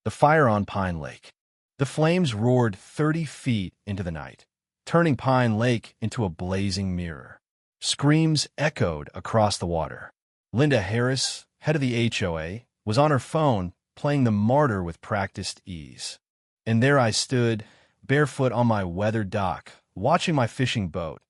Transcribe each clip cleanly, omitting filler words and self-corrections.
The fire on Pine Lake. The flames roared 30 feet into the night, turning Pine Lake into a blazing mirror. Screams echoed across the water. Linda Harris, head of the HOA, was on her phone, playing the martyr with practiced ease. And there I stood, barefoot on my weathered dock, watching my fishing boat,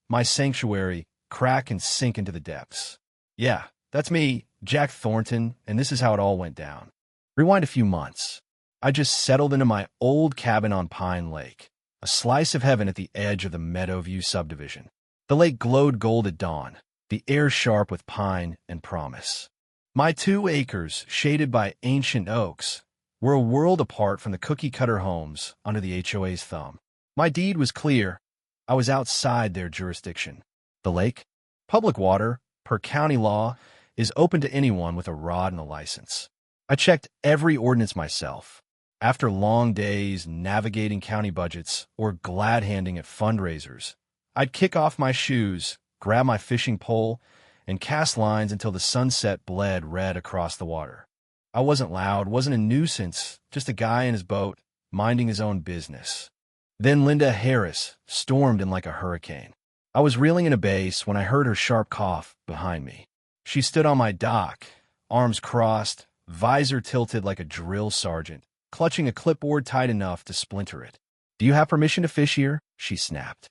my sanctuary, crack and sink into the depths. Yeah, that's me, Jack Thornton, and this is how it all went down. Rewind a few months. I just settled into my old cabin on Pine Lake, a slice of heaven at the edge of the Meadowview subdivision. The lake glowed gold at dawn, the air sharp with pine and promise. My 2 acres, shaded by ancient oaks, were a world apart from the cookie-cutter homes under the HOA's thumb. My deed was clear. I was outside their jurisdiction. The lake, public water, per county law, is open to anyone with a rod and a license. I checked every ordinance myself. After long days navigating county budgets or glad-handing at fundraisers, I'd kick off my shoes, grab my fishing pole, and cast lines until the sunset bled red across the water. I wasn't loud, wasn't a nuisance, just a guy in his boat, minding his own business. Then Linda Harris stormed in like a hurricane. I was reeling in a base when I heard her sharp cough behind me. She stood on my dock, arms crossed, visor tilted like a drill sergeant, clutching a clipboard tight enough to splinter it. "Do you have permission to fish here?" she snapped.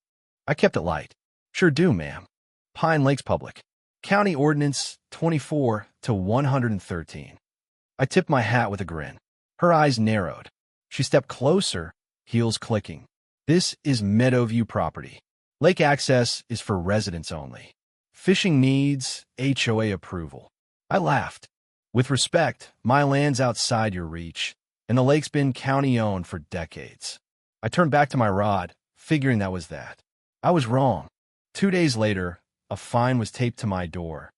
I kept it light. "Sure do, ma'am. Pine Lake's public. County Ordinance 24 to 113. I tipped my hat with a grin. Her eyes narrowed. She stepped closer, heels clicking. "This is Meadowview property. Lake access is for residents only. Fishing needs HOA approval." I laughed. "With respect, my land's outside your reach, and the lake's been county-owned for decades." I turned back to my rod, figuring that was that. I was wrong. 2 days later, a fine was taped to my door.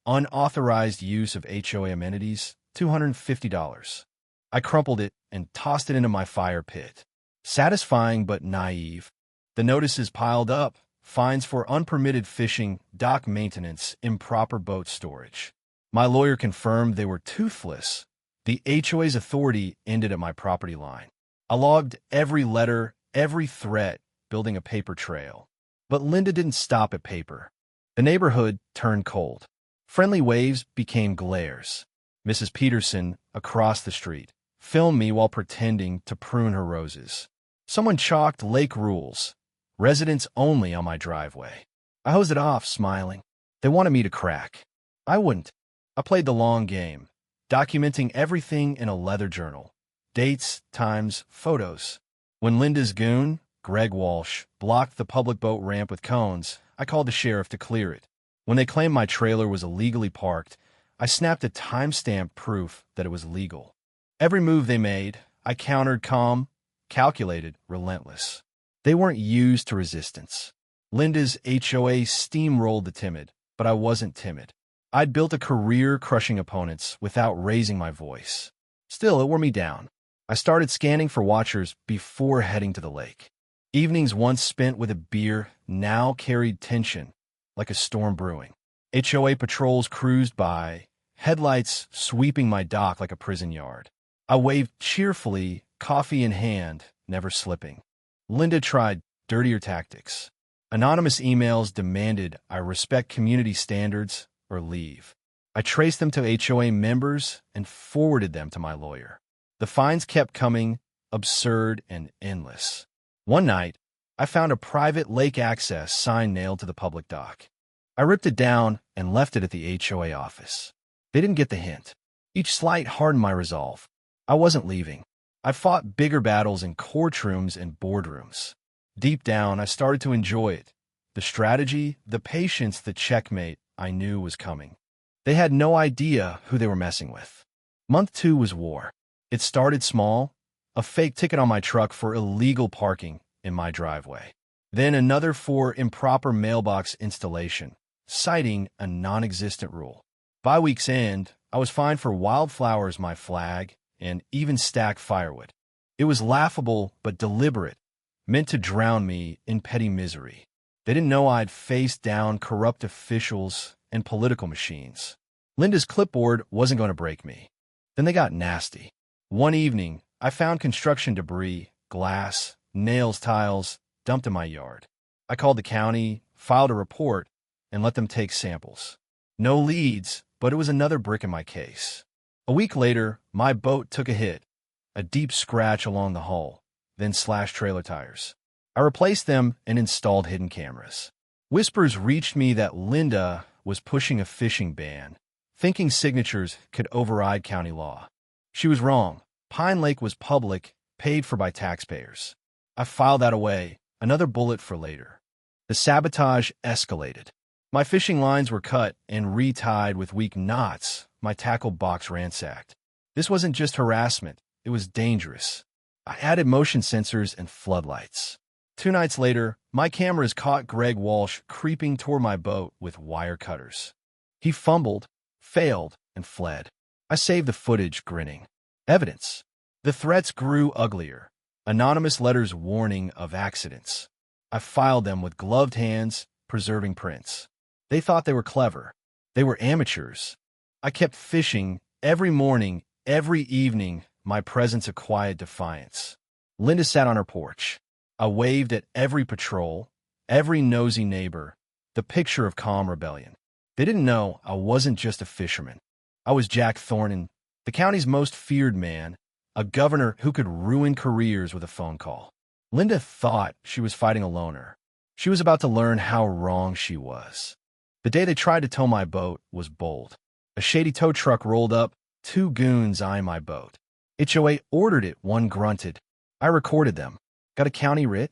Unauthorized use of HOA amenities, $250. I crumpled it and tossed it into my fire pit. Satisfying but naive. The notices piled up. Fines for unpermitted fishing, dock maintenance, improper boat storage. My lawyer confirmed they were toothless. The HOA's authority ended at my property line. I logged every letter, every threat, building a paper trail. But Linda didn't stop at paper. The neighborhood turned cold. Friendly waves became glares. Mrs. Peterson, across the street, filmed me while pretending to prune her roses. Someone chalked lake rules, residents only, on my driveway. I hosed it off, smiling. They wanted me to crack. I wouldn't. I played the long game, documenting everything in a leather journal. Dates, times, photos. When Linda's goon, Greg Walsh, blocked the public boat ramp with cones, I called the sheriff to clear it. When they claimed my trailer was illegally parked, I snapped a timestamp proof that it was legal. Every move they made, I countered calm, calculated, relentless. They weren't used to resistance. Linda's HOA steamrolled the timid, but I wasn't timid. I'd built a career crushing opponents without raising my voice. Still, it wore me down. I started scanning for watchers before heading to the lake. Evenings once spent with a beer now carried tension, like a storm brewing. HOA patrols cruised by, headlights sweeping my dock like a prison yard. I waved cheerfully, coffee in hand, never slipping. Linda tried dirtier tactics. Anonymous emails demanded I respect community standards or leave. I traced them to HOA members and forwarded them to my lawyer. The fines kept coming, absurd and endless. One night, I found a private lake access sign nailed to the public dock. I ripped it down and left it at the HOA office. They didn't get the hint. Each slight hardened my resolve. I wasn't leaving. I fought bigger battles in courtrooms and boardrooms. Deep down, I started to enjoy it. The strategy, the patience, the checkmate I knew was coming. They had no idea who they were messing with. Month 2 was war. It started small, a fake ticket on my truck for illegal parking in my driveway. Then another for improper mailbox installation, citing a non-existent rule. By week's end, I was fined for wildflowers, my flag, and even stacked firewood. It was laughable but deliberate, meant to drown me in petty misery. They didn't know I'd faced down corrupt officials and political machines. Linda's clipboard wasn't going to break me. Then they got nasty. One evening, I found construction debris, glass, nails, tiles, dumped in my yard. I called the county, filed a report, and let them take samples. No leads, but it was another brick in my case. A week later, my boat took a hit, a deep scratch along the hull, then slashed trailer tires. I replaced them and installed hidden cameras. Whispers reached me that Linda was pushing a fishing ban, thinking signatures could override county law. She was wrong. Pine Lake was public, paid for by taxpayers. I filed that away, another bullet for later. The sabotage escalated. My fishing lines were cut and retied with weak knots, my tackle box ransacked. This wasn't just harassment, it was dangerous. I added motion sensors and floodlights. 2 nights later, my cameras caught Greg Walsh creeping toward my boat with wire cutters. He fumbled, failed, and fled. I saved the footage, grinning. Evidence. The threats grew uglier. Anonymous letters warning of accidents. I filed them with gloved hands, preserving prints. They thought they were clever. They were amateurs. I kept fishing every morning, every evening, my presence a quiet defiance. Linda sat on her porch. I waved at every patrol, every nosy neighbor, the picture of calm rebellion. They didn't know I wasn't just a fisherman. I was Jack Thornton, the county's most feared man, a governor who could ruin careers with a phone call. Linda thought she was fighting a loner. She was about to learn how wrong she was. The day they tried to tow my boat was bold. A shady tow truck rolled up, 2 goons eyeing my boat. HOA ordered it, one grunted. I recorded them. Got a county writ?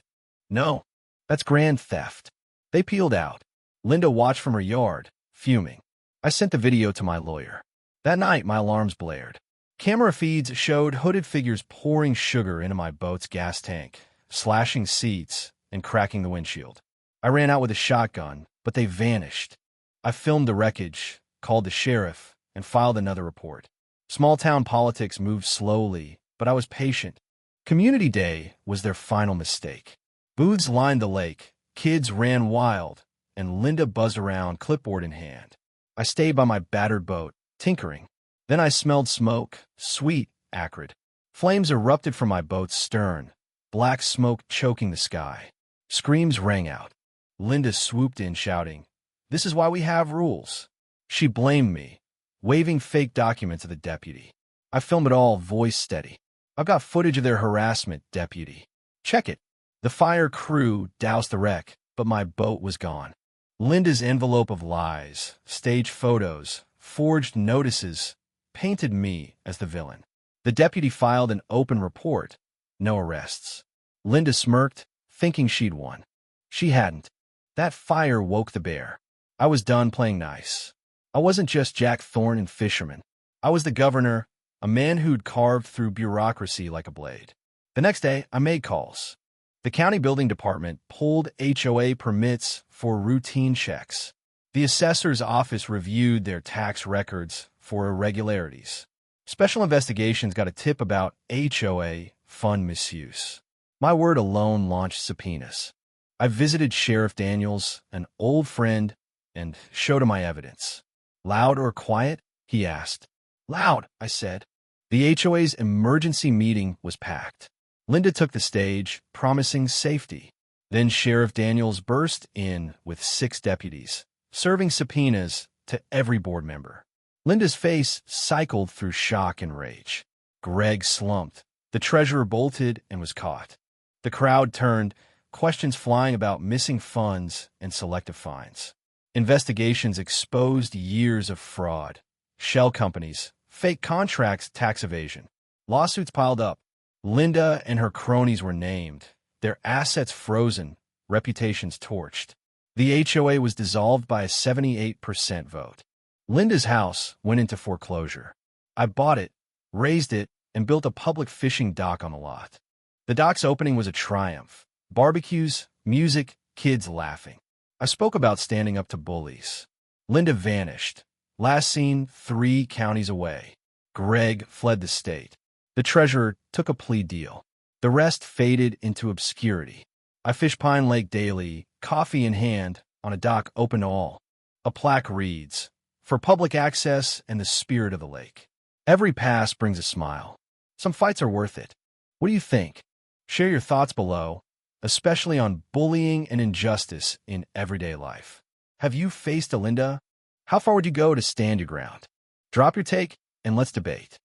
No, that's grand theft. They peeled out. Linda watched from her yard, fuming. I sent the video to my lawyer. That night, my alarms blared. Camera feeds showed hooded figures pouring sugar into my boat's gas tank, slashing seats, and cracking the windshield. I ran out with a shotgun, but they vanished. I filmed the wreckage, called the sheriff, and filed another report. Small-town politics moved slowly, but I was patient. Community Day was their final mistake. Booths lined the lake, kids ran wild, and Linda buzzed around, clipboard in hand. I stayed by my battered boat, tinkering. Then I smelled smoke, sweet, acrid. Flames erupted from my boat's stern, black smoke choking the sky. Screams rang out. Linda swooped in, shouting, "This is why we have rules." She blamed me, waving fake documents at the deputy. I filmed it all, voice steady. I've got footage of their harassment, deputy. Check it. The fire crew doused the wreck, but my boat was gone. Linda's envelope of lies, staged photos, forged notices, painted me as the villain. The deputy filed an open report. No arrests. Linda smirked, thinking she'd won. She hadn't. That fire woke the bear. I was done playing nice. I wasn't just Jack Thornton, fisherman. I was the governor, a man who'd carved through bureaucracy like a blade. The next day, I made calls. The county building department pulled HOA permits for routine checks. The assessor's office reviewed their tax records for irregularities. Special investigations got a tip about HOA fund misuse. My word alone launched subpoenas. I visited Sheriff Daniels, an old friend, and showed him my evidence. "Loud or quiet?" he asked. "Loud," I said. The HOA's emergency meeting was packed. Linda took the stage, promising safety. Then Sheriff Daniels burst in with 6 deputies, serving subpoenas to every board member. Linda's face cycled through shock and rage. Greg slumped. The treasurer bolted and was caught. The crowd turned, questions flying about missing funds and selective fines. Investigations exposed years of fraud, shell companies, fake contracts, tax evasion. Lawsuits piled up. Linda and her cronies were named, their assets frozen, reputations torched. The HOA was dissolved by a 78% vote. Linda's house went into foreclosure. I bought it, raised it, and built a public fishing dock on the lot. The dock's opening was a triumph. Barbecues, music, kids laughing. I spoke about standing up to bullies. Linda vanished. Last seen 3 counties away. Greg fled the state. The treasurer took a plea deal. The rest faded into obscurity. I fish Pine Lake daily, coffee in hand, on a dock open to all. A plaque reads, "For public access and the spirit of the lake." Every pass brings a smile. Some fights are worth it. What do you think? Share your thoughts below, especially on bullying and injustice in everyday life. Have you faced a Linda? How far would you go to stand your ground? Drop your take and let's debate.